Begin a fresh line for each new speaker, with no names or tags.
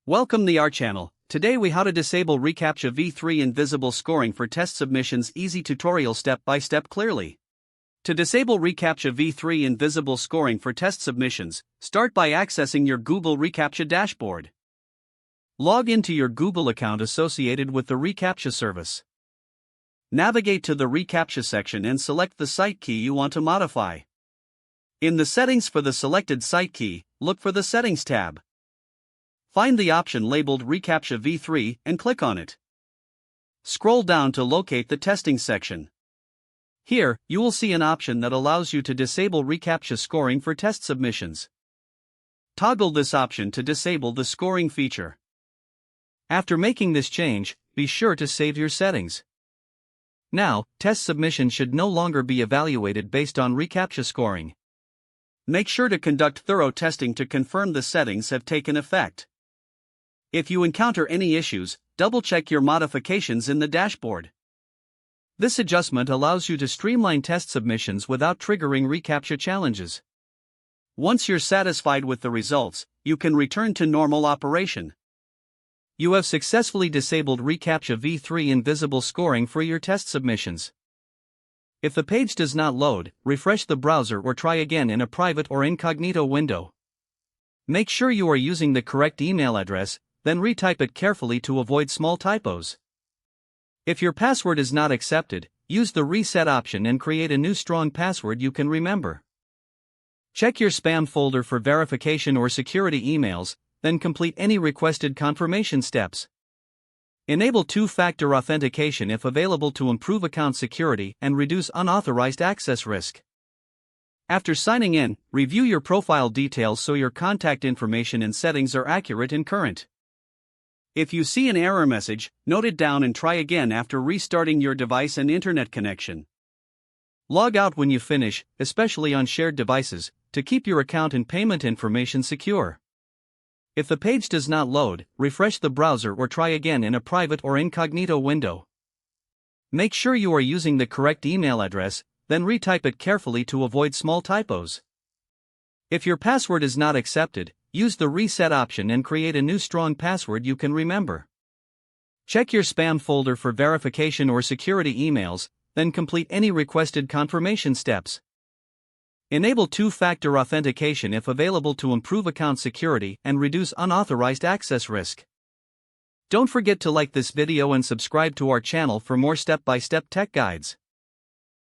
Welcome to our channel. Today we how to disable reCAPTCHA v3 invisible scoring for test submissions. Easy tutorial step by step clearly. To disable reCAPTCHA v3 invisible scoring for test submissions, start by accessing your Google reCAPTCHA dashboard. Log into your Google account associated with the reCAPTCHA service. Navigate to the reCAPTCHA section and select the site key you want to modify. In the settings for the selected site key, look for the Settings tab. Find the option labeled reCAPTCHA v3 and click on it. Scroll down to locate the testing section. Here, you will see an option that allows you to disable reCAPTCHA scoring for test submissions. Toggle this option to disable the scoring feature. After making this change, be sure to save your settings. Now, test submissions should no longer be evaluated based on reCAPTCHA scoring. Make sure to conduct thorough testing to confirm the settings have taken effect. If you encounter any issues, double-check your modifications in the dashboard. This adjustment allows you to streamline test submissions without triggering reCAPTCHA challenges. Once you're satisfied with the results, you can return to normal operation. You have successfully disabled reCAPTCHA v3 invisible scoring for your test submissions. If the page does not load, refresh the browser or try again in a private or incognito window. Make sure you are using the correct email address, then retype it carefully to avoid small typos. If your password is not accepted, use the reset option and create a new strong password you can remember. Check your spam folder for verification or security emails, then complete any requested confirmation steps. Enable two-factor authentication if available to improve account security and reduce unauthorized access risk. After signing in, review your profile details so your contact information and settings are accurate and current. If you see an error message, note it down and try again after restarting your device and internet connection. Log out when you finish, especially on shared devices, to keep your account and payment information secure. If the page does not load, refresh the browser or try again in a private or incognito window. Make sure you are using the correct email address, then retype it carefully to avoid small typos. If your password is not accepted, use the reset option and create a new strong password you can remember. Check your spam folder for verification or security emails, then complete any requested confirmation steps. Enable two-factor authentication if available to improve account security and reduce unauthorized access risk. Don't forget to like this video and subscribe to our channel for more step-by-step tech guides.